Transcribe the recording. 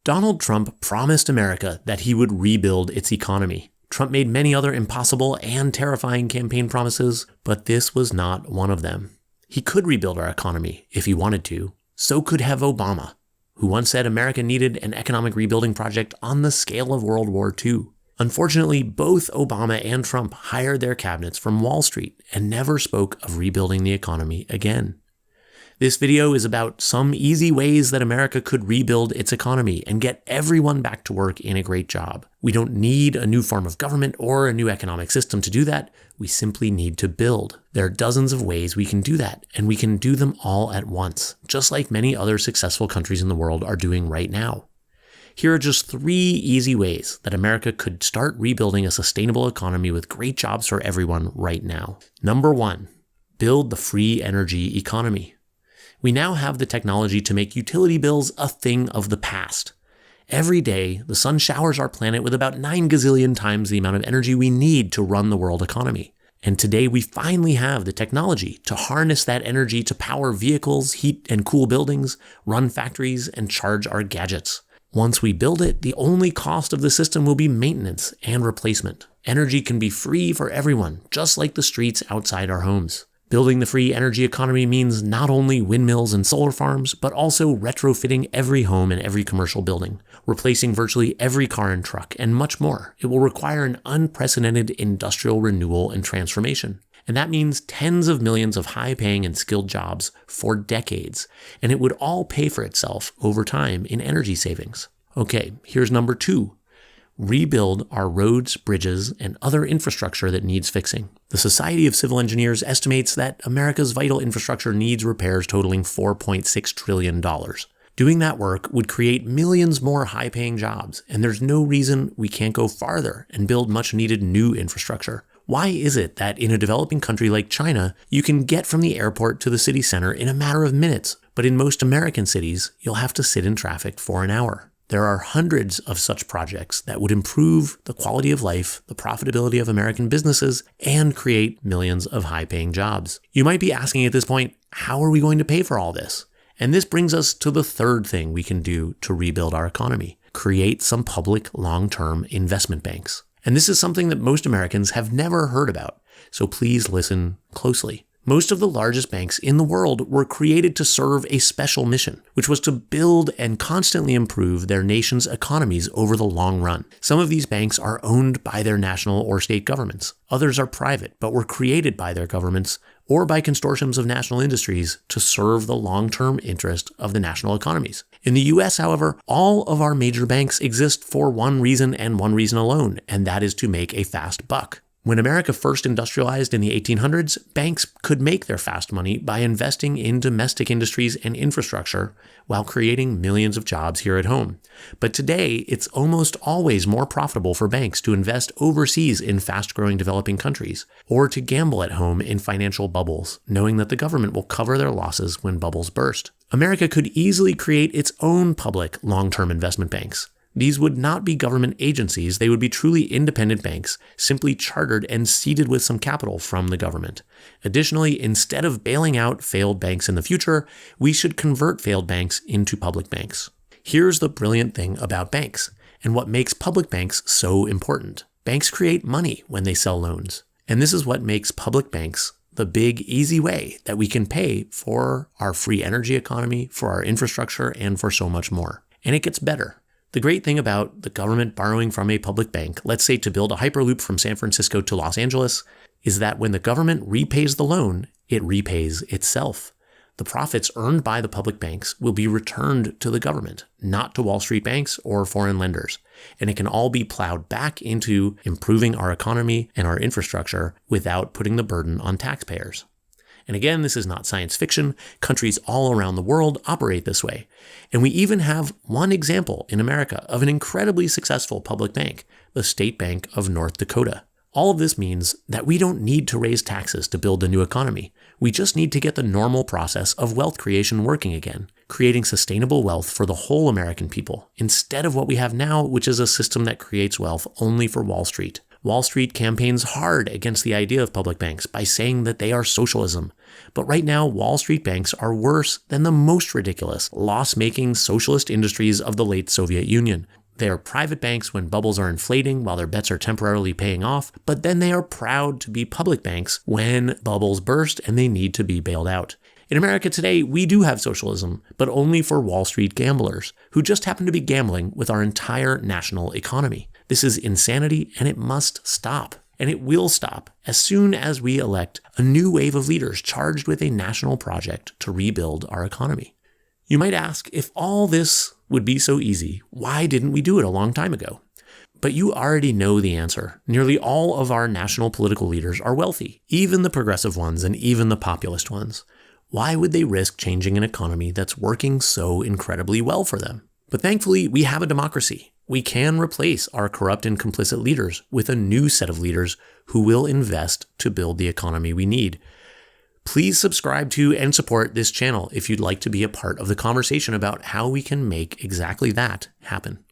Donald Trump promised America that he would rebuild its economy. Trump made many other impossible and terrifying campaign promises, but this was not one of them. He could rebuild our economy if he wanted to. So could have Obama, who once said America needed an economic rebuilding project on the scale of World War II. Unfortunately, both Obama and Trump hired their cabinets from Wall Street and never spoke of rebuilding the economy again. This video is about some easy ways that America could rebuild its economy and get everyone back to work in a great job. We don't need a new form of government or a new economic system to do that. We simply need to build. There are dozens of ways we can do that, and we can do them all at once, just like many other successful countries in the world are doing right now. Here are just 3 easy ways that America could start rebuilding a sustainable economy with great jobs for everyone right now. Number 1, build the free energy economy. We now have the technology to make utility bills a thing of the past. Every day, the sun showers our planet with about 9 gazillion times the amount of energy we need to run the world economy. And today, we finally have the technology to harness that energy to power vehicles, heat and cool buildings, run factories, and charge our gadgets. Once we build it, the only cost of the system will be maintenance and replacement. Energy can be free for everyone, just like the streets outside our homes. Building the free energy economy means not only windmills and solar farms, but also retrofitting every home and every commercial building, replacing virtually every car and truck, and much more. It will require an unprecedented industrial renewal and transformation. And that means tens of millions of high-paying and skilled jobs for decades. And it would all pay for itself over time in energy savings. Okay, here's number 2. Rebuild our roads, bridges, and other infrastructure that needs fixing. The Society of Civil Engineers estimates that America's vital infrastructure needs repairs totaling $4.6 trillion. Doing that work would create millions more high-paying jobs, and there's no reason we can't go farther and build much-needed new infrastructure. Why is it that in a developing country like China, you can get from the airport to the city center in a matter of minutes, but in most American cities, you'll have to sit in traffic for an hour? There are hundreds of such projects that would improve the quality of life, the profitability of American businesses, and create millions of high-paying jobs. You might be asking at this point, how are we going to pay for all this? And this brings us to the third thing we can do to rebuild our economy: create some public long-term investment banks. And this is something that most Americans have never heard about, so please listen closely. Most of the largest banks in the world were created to serve a special mission, which was to build and constantly improve their nation's economies over the long run. Some of these banks are owned by their national or state governments. Others are private, but were created by their governments or by consortiums of national industries to serve the long-term interest of the national economies. In the US, however, all of our major banks exist for one reason and one reason alone, and that is to make a fast buck. When America first industrialized in the 1800s, banks could make their fast money by investing in domestic industries and infrastructure while creating millions of jobs here at home. But today, it's almost always more profitable for banks to invest overseas in fast-growing developing countries, or to gamble at home in financial bubbles, knowing that the government will cover their losses when bubbles burst. America could easily create its own public long-term investment banks. These would not be government agencies, they would be truly independent banks, simply chartered and seeded with some capital from the government. Additionally, instead of bailing out failed banks in the future, we should convert failed banks into public banks. Here's the brilliant thing about banks, and what makes public banks so important. Banks create money when they sell loans, and this is what makes public banks the big, easy way that we can pay for our free energy economy, for our infrastructure, and for so much more. And it gets better. The great thing about the government borrowing from a public bank, let's say to build a Hyperloop from San Francisco to Los Angeles, is that when the government repays the loan, it repays itself. The profits earned by the public banks will be returned to the government, not to Wall Street banks or foreign lenders. And it can all be plowed back into improving our economy and our infrastructure without putting the burden on taxpayers. And again, this is not science fiction. Countries all around the world operate this way. And we even have one example in America of an incredibly successful public bank, the State Bank of North Dakota. All of this means that we don't need to raise taxes to build a new economy. We just need to get the normal process of wealth creation working again, creating sustainable wealth for the whole American people, instead of what we have now, which is a system that creates wealth only for Wall Street. Wall Street campaigns hard against the idea of public banks by saying that they are socialism. But right now, Wall Street banks are worse than the most ridiculous, loss-making socialist industries of the late Soviet Union. They are private banks when bubbles are inflating while their bets are temporarily paying off, but then they are proud to be public banks when bubbles burst and they need to be bailed out. In America today, we do have socialism, but only for Wall Street gamblers, who just happen to be gambling with our entire national economy. This is insanity, and it must stop. And it will stop as soon as we elect a new wave of leaders charged with a national project to rebuild our economy. You might ask, if all this would be so easy, why didn't we do it a long time ago? But you already know the answer. Nearly all of our national political leaders are wealthy, even the progressive ones and even the populist ones. Why would they risk changing an economy that's working so incredibly well for them? But thankfully, we have a democracy. We can replace our corrupt and complicit leaders with a new set of leaders who will invest to build the economy we need. Please subscribe to and support this channel if you'd like to be a part of the conversation about how we can make exactly that happen.